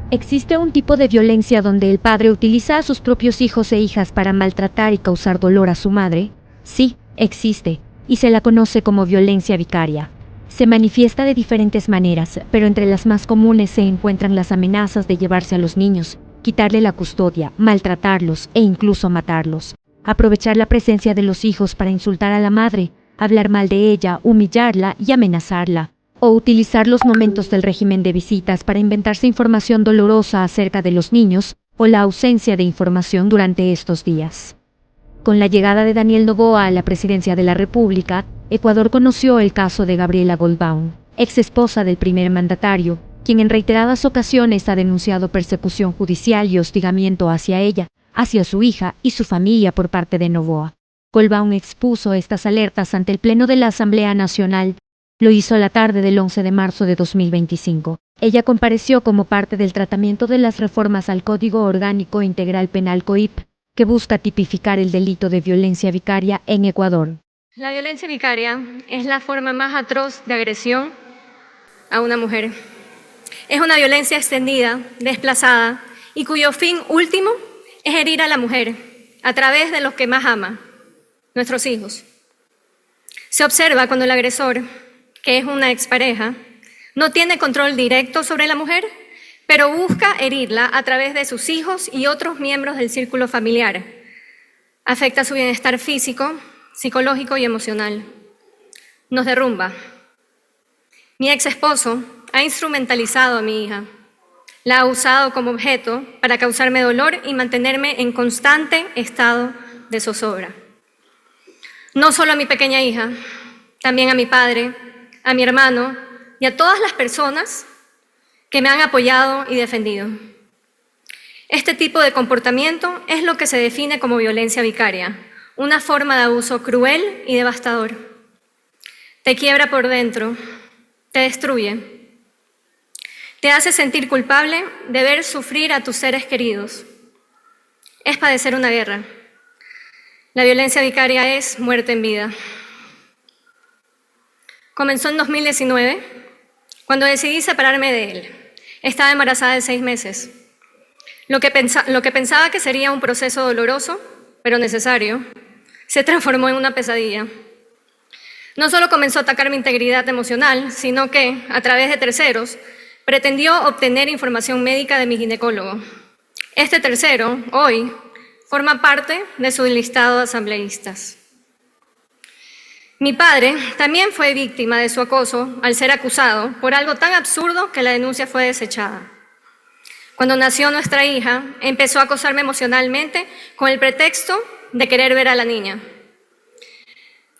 ¿Existe un tipo de violencia donde el padre utiliza a sus propios hijos e hijas para maltratar y causar dolor a su madre? Sí, existe, y se la conoce como violencia vicaria. Se manifiesta de diferentes maneras, pero entre las más comunes se encuentran las amenazas de llevarse a los niños, quitarle la custodia, maltratarlos e incluso matarlos. Aprovechar la presencia de los hijos para insultar a la madre, hablar mal de ella, humillarla y amenazarla. O utilizar los momentos del régimen de visitas para inventarse información dolorosa acerca de los niños o la ausencia de información durante estos días. Con la llegada de Daniel Noboa a la presidencia de la República, Ecuador conoció el caso de Gabriela Goldbaum, ex esposa del primer mandatario, quien en reiteradas ocasiones ha denunciado persecución judicial y hostigamiento hacia ella, hacia su hija y su familia por parte de Noboa. Goldbaum expuso estas alertas ante el Pleno de la Asamblea Nacional. Lo hizo la tarde del 11 de marzo de 2025. Ella compareció como parte del tratamiento de las reformas al Código Orgánico Integral Penal COIP, que busca tipificar el delito de violencia vicaria en Ecuador. La violencia vicaria es la forma más atroz de agresión a una mujer. Es una violencia extendida, desplazada, y cuyo fin último es herir a la mujer a través de los que más ama, nuestros hijos. Se observa cuando el agresor, que es una expareja, no tiene control directo sobre la mujer, pero busca herirla a través de sus hijos y otros miembros del círculo familiar. Afecta su bienestar físico, psicológico y emocional. Nos derrumba. Mi ex esposo ha instrumentalizado a mi hija. La ha usado como objeto para causarme dolor y mantenerme en constante estado de zozobra. No solo a mi pequeña hija, también a mi padre, a mi hermano y a todas las personas que me han apoyado y defendido. Este tipo de comportamiento es lo que se define como violencia vicaria, una forma de abuso cruel y devastador. Te quiebra por dentro, te destruye, te hace sentir culpable de ver sufrir a tus seres queridos. Es padecer una guerra. La violencia vicaria es muerte en vida. Comenzó en 2019, cuando decidí separarme de él. Estaba embarazada de 6 meses. Lo que pensaba que sería un proceso doloroso, pero necesario, se transformó en una pesadilla. No solo comenzó a atacar mi integridad emocional, sino que, a través de terceros, pretendió obtener información médica de mi ginecólogo. Este tercero, hoy, forma parte de su listado de asambleístas. Mi padre también fue víctima de su acoso al ser acusado por algo tan absurdo que la denuncia fue desechada. Cuando nació nuestra hija, empezó a acosarme emocionalmente con el pretexto de querer ver a la niña.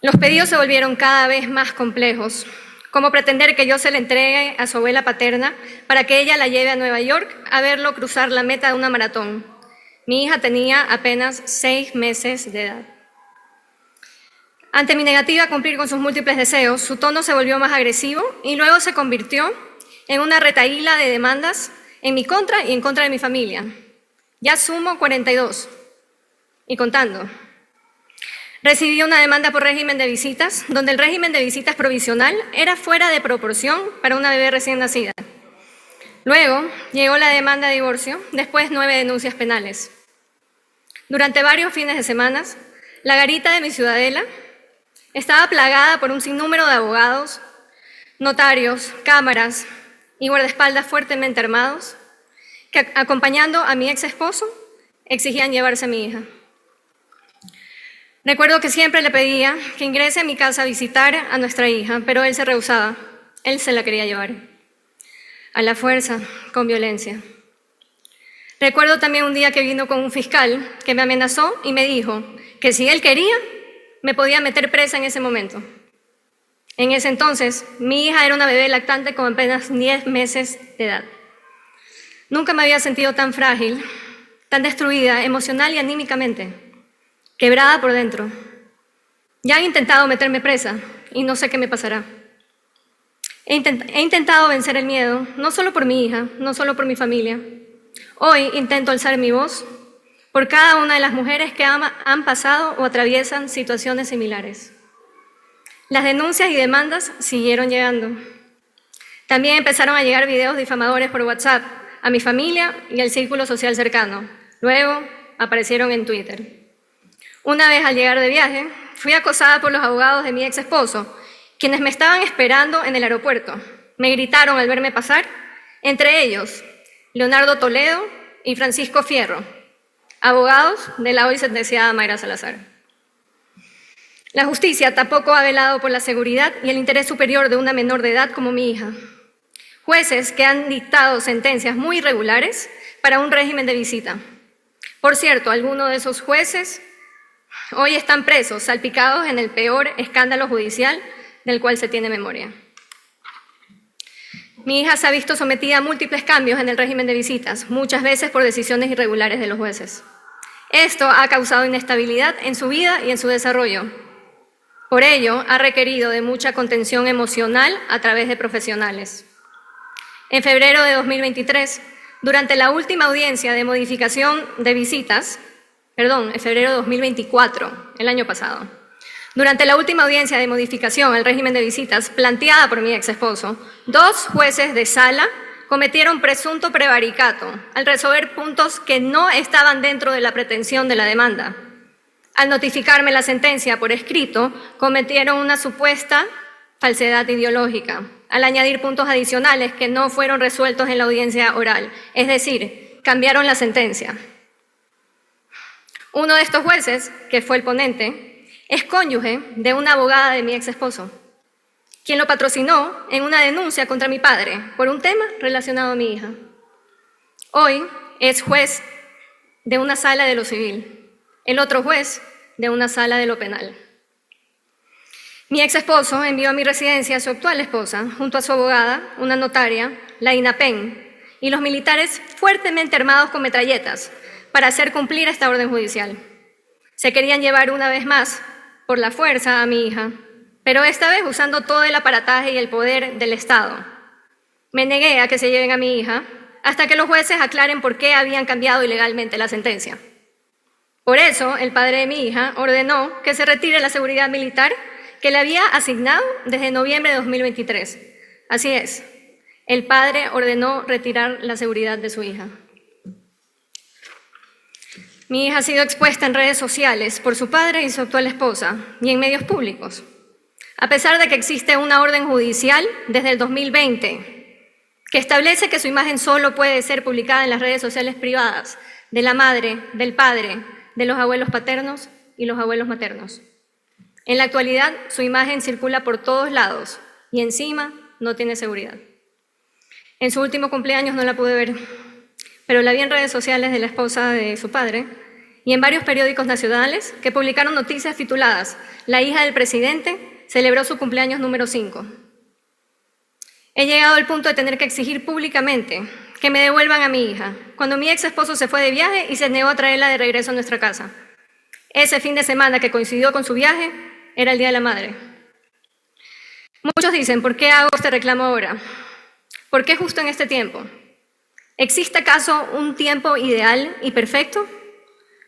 Los pedidos se volvieron cada vez más complejos, como pretender que yo se la entregue a su abuela paterna para que ella la lleve a Nueva York a verlo cruzar la meta de una maratón. Mi hija tenía apenas 6 meses de edad. Ante mi negativa a cumplir con sus múltiples deseos, su tono se volvió más agresivo y luego se convirtió en una retahíla de demandas en mi contra y en contra de mi familia. Ya sumo 42 y contando. Recibí una demanda por régimen de visitas, donde el régimen de visitas provisional era fuera de proporción para una bebé recién nacida. Luego llegó la demanda de divorcio, después 9 denuncias penales. Durante varios fines de semana, la garita de mi ciudadela estaba plagada por un sinnúmero de abogados, notarios, cámaras y guardaespaldas fuertemente armados que, acompañando a mi ex esposo, exigían llevarse a mi hija. Recuerdo que siempre le pedía que ingrese a mi casa a visitar a nuestra hija, pero él se rehusaba. Él se la quería llevar. A la fuerza, con violencia. Recuerdo también un día que vino con un fiscal que me amenazó y me dijo que si él quería, me podía meter presa en ese momento. En ese entonces, mi hija era una bebé lactante con apenas 10 meses de edad. Nunca me había sentido tan frágil, tan destruida emocional y anímicamente, quebrada por dentro. Ya han intentado meterme presa y no sé qué me pasará. He intentado vencer el miedo, no solo por mi hija, no solo por mi familia. Hoy intento alzar mi voz por cada una de las mujeres que han pasado o atraviesan situaciones similares. Las denuncias y demandas siguieron llegando. También empezaron a llegar videos difamadores por WhatsApp, a mi familia y al círculo social cercano. Luego aparecieron en Twitter. Una vez al llegar de viaje, fui acosada por los abogados de mi ex esposo, quienes me estaban esperando en el aeropuerto. Me gritaron al verme pasar, entre ellos Leonardo Toledo y Francisco Fierro, abogados de la hoy sentenciada Mayra Salazar. La justicia tampoco ha velado por la seguridad y el interés superior de una menor de edad como mi hija. Jueces que han dictado sentencias muy irregulares para un régimen de visita. Por cierto, algunos de esos jueces hoy están presos, salpicados en el peor escándalo judicial del cual se tiene memoria. Mi hija se ha visto sometida a múltiples cambios en el régimen de visitas, muchas veces por decisiones irregulares de los jueces. Esto ha causado inestabilidad en su vida y en su desarrollo. Por ello, ha requerido de mucha contención emocional a través de profesionales. En febrero de 2023, durante la última audiencia de modificación de visitas, en febrero de 2024, el año pasado, durante la última audiencia de modificación al régimen de visitas planteada por mi ex esposo, 2 jueces de sala cometieron presunto prevaricato al resolver puntos que no estaban dentro de la pretensión de la demanda. Al notificarme la sentencia por escrito, cometieron una supuesta falsedad ideológica, al añadir puntos adicionales que no fueron resueltos en la audiencia oral, es decir, cambiaron la sentencia. Uno de estos jueces, que fue el ponente, es cónyuge de una abogada de mi ex esposo, quien lo patrocinó en una denuncia contra mi padre por un tema relacionado a mi hija. Hoy es juez de una sala de lo civil, el otro juez de una sala de lo penal. Mi ex esposo envió a mi residencia a su actual esposa, junto a su abogada, una notaria, la INAPEN, y los militares fuertemente armados con metralletas para hacer cumplir esta orden judicial. Se querían llevar una vez más por la fuerza a mi hija, pero esta vez usando todo el aparataje y el poder del Estado. Me negué a que se lleven a mi hija hasta que los jueces aclaren por qué habían cambiado ilegalmente la sentencia. Por eso, el padre de mi hija ordenó que se retire la seguridad militar que le había asignado desde noviembre de 2023. Así es, el padre ordenó retirar la seguridad de su hija. Mi hija ha sido expuesta en redes sociales por su padre y su actual esposa y en medios públicos. A pesar de que existe una orden judicial desde el 2020 que establece que su imagen solo puede ser publicada en las redes sociales privadas de la madre, del padre, de los abuelos paternos y los abuelos maternos. En la actualidad, su imagen circula por todos lados y encima no tiene seguridad. En su último cumpleaños no la pude ver, pero la vi en redes sociales de la esposa de su padre y en varios periódicos nacionales que publicaron noticias tituladas «La hija del presidente celebró su cumpleaños número 5». He llegado al punto de tener que exigir públicamente que me devuelvan a mi hija, cuando mi ex esposo se fue de viaje y se negó a traerla de regreso a nuestra casa. Ese fin de semana que coincidió con su viaje era el Día de la Madre. Muchos dicen, ¿por qué hago este reclamo ahora? ¿Por qué justo en este tiempo? ¿Existe acaso un tiempo ideal y perfecto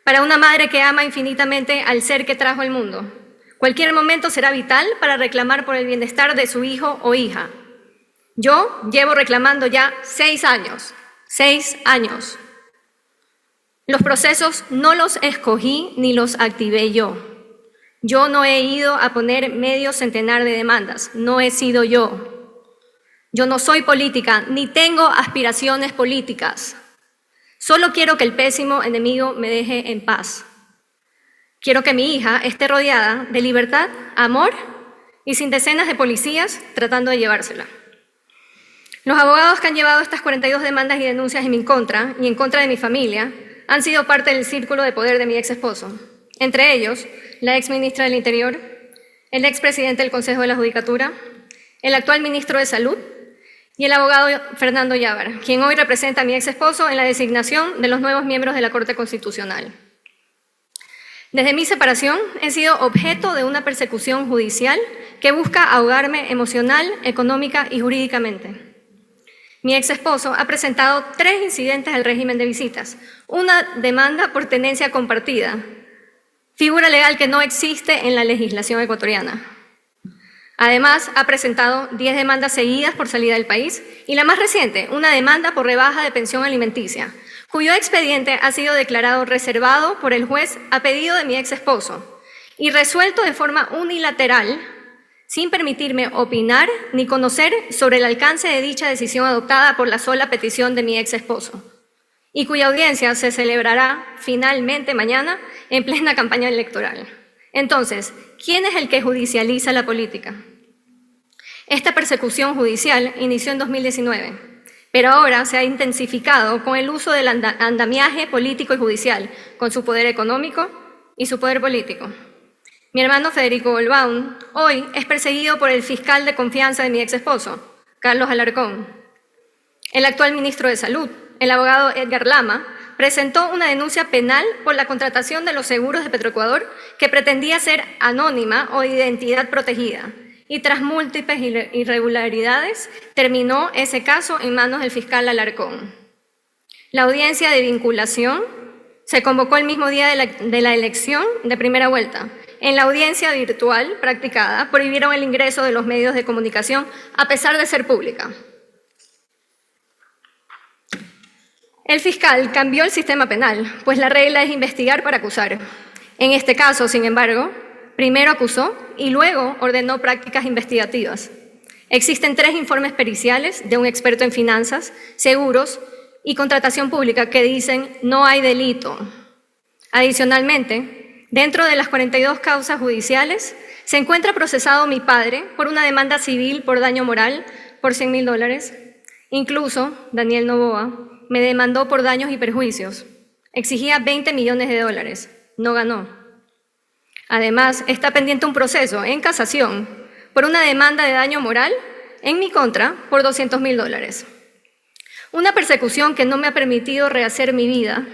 para una madre que ama infinitamente al ser que trajo al mundo? Cualquier momento será vital para reclamar por el bienestar de su hijo o hija. Yo llevo reclamando ya 6 años. 6 años. Los procesos no los escogí ni los activé yo. Yo no he ido a poner medio centenar de demandas. No he sido yo. Yo no soy política, ni tengo aspiraciones políticas. Solo quiero que el pésimo enemigo me deje en paz. Quiero que mi hija esté rodeada de libertad, amor y sin decenas de policías tratando de llevársela. Los abogados que han llevado estas 42 demandas y denuncias en mi contra y en contra de mi familia han sido parte del círculo de poder de mi ex esposo. Entre ellos, la ex ministra del Interior, el ex presidente del Consejo de la Judicatura, el actual ministro de Salud y el abogado Fernando Yávar, quien hoy representa a mi ex esposo en la designación de los nuevos miembros de la Corte Constitucional. Desde mi separación he sido objeto de una persecución judicial que busca ahogarme emocional, económica y jurídicamente. Mi ex esposo ha presentado 3 incidentes al régimen de visitas, una demanda por tenencia compartida, figura legal que no existe en la legislación ecuatoriana. Además, ha presentado 10 demandas seguidas por salida del país y la más reciente, una demanda por rebaja de pensión alimenticia, cuyo expediente ha sido declarado reservado por el juez a pedido de mi ex esposo y resuelto de forma unilateral, sin permitirme opinar ni conocer sobre el alcance de dicha decisión adoptada por la sola petición de mi ex esposo, y cuya audiencia se celebrará finalmente mañana en plena campaña electoral. Entonces, ¿quién es el que judicializa la política? Esta persecución judicial inició en 2019, pero ahora se ha intensificado con el uso del andamiaje político y judicial, con su poder económico y su poder político. Mi hermano Federico Goldbaum hoy es perseguido por el fiscal de confianza de mi ex esposo, Carlos Alarcón. El actual ministro de Salud, el abogado Edgar Lama, presentó una denuncia penal por la contratación de los seguros de Petroecuador que pretendía ser anónima o de identidad protegida, y tras múltiples irregularidades terminó ese caso en manos del fiscal Alarcón. La audiencia de vinculación se convocó el mismo día de la elección de primera vuelta. En la audiencia virtual practicada prohibieron el ingreso de los medios de comunicación a pesar de ser pública. El fiscal cambió el sistema penal, pues la regla es investigar para acusar. En este caso, sin embargo, primero acusó y luego ordenó prácticas investigativas. Existen 3 informes periciales de un experto en finanzas, seguros y contratación pública que dicen no hay delito. Adicionalmente, dentro de las 42 causas judiciales, se encuentra procesado mi padre por una demanda civil por daño moral por $100,000. Incluso, Daniel Noboa me demandó por daños y perjuicios. Exigía $20 millones. No ganó. Además, está pendiente un proceso en casación por una demanda de daño moral en mi contra por $200,000. Una persecución que no me ha permitido rehacer mi vida.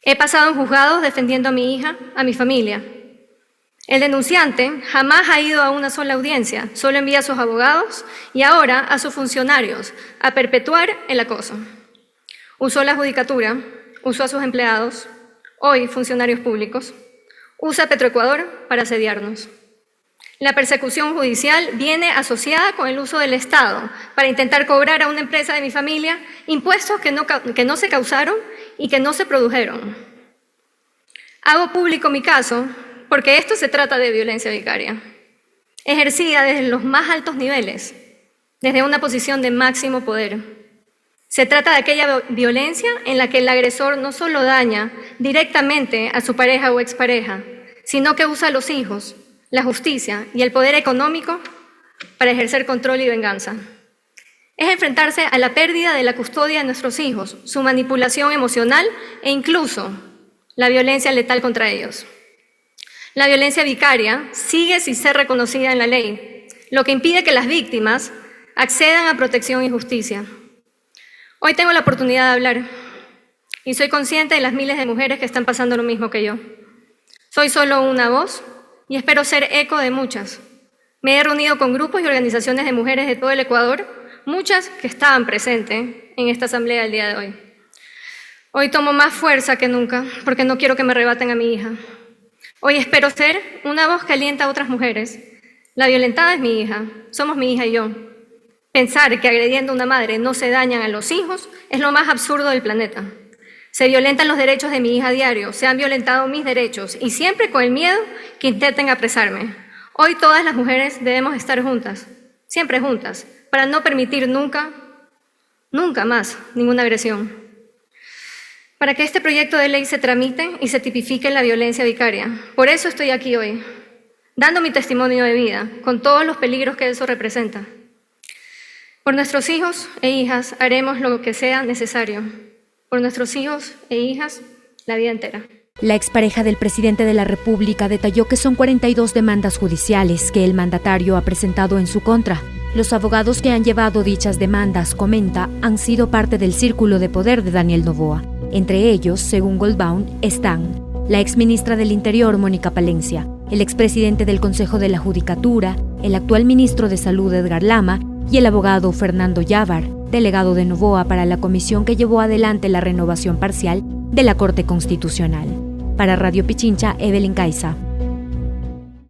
He pasado en juzgados defendiendo a mi hija, a mi familia. El denunciante jamás ha ido a una sola audiencia, solo envía a sus abogados y ahora a sus funcionarios a perpetuar el acoso. Usó la judicatura, usó a sus empleados, hoy funcionarios públicos, usa Petroecuador para asediarnos. La persecución judicial viene asociada con el uso del Estado para intentar cobrar a una empresa de mi familia impuestos que no se causaron y que no se produjeron. Hago público mi caso porque esto se trata de violencia vicaria, ejercida desde los más altos niveles, desde una posición de máximo poder. Se trata de aquella violencia en la que el agresor no solo daña directamente a su pareja o expareja, sino que usa a los hijos, la justicia y el poder económico para ejercer control y venganza. Es enfrentarse a la pérdida de la custodia de nuestros hijos, su manipulación emocional e incluso la violencia letal contra ellos. La violencia vicaria sigue sin ser reconocida en la ley, lo que impide que las víctimas accedan a protección y justicia. Hoy tengo la oportunidad de hablar y soy consciente de las miles de mujeres que están pasando lo mismo que yo. Soy solo una voz y espero ser eco de muchas. Me he reunido con grupos y organizaciones de mujeres de todo el Ecuador, muchas que estaban presentes en esta asamblea el día de hoy. Hoy tomo más fuerza que nunca porque no quiero que me arrebaten a mi hija. Hoy espero ser una voz que alienta a otras mujeres. La violentada es mi hija, somos mi hija y yo. Pensar que agrediendo a una madre no se dañan a los hijos es lo más absurdo del planeta. Se violentan los derechos de mi hija a diario, se han violentado mis derechos y siempre con el miedo que intenten apresarme. Hoy todas las mujeres debemos estar juntas, siempre juntas, para no permitir nunca más ninguna agresión. Para que este proyecto de ley se tramite y se tipifique la violencia vicaria. Por eso estoy aquí hoy, dando mi testimonio de vida, con todos los peligros que eso representa. Por nuestros hijos e hijas haremos lo que sea necesario. Por nuestros hijos e hijas, la vida entera. La expareja del presidente de la República detalló que son 42 demandas judiciales que el mandatario ha presentado en su contra. Los abogados que han llevado dichas demandas, comenta, han sido parte del círculo de poder de Daniel Noboa. Entre ellos, según Goldbaum, están la exministra del Interior, Mónica Palencia, el expresidente del Consejo de la Judicatura, el actual ministro de Salud, Edgar Lama, y el abogado Fernando Llávar, delegado de Noboa para la comisión que llevó adelante la renovación parcial de la Corte Constitucional. Para Radio Pichincha, Evelyn Caiza.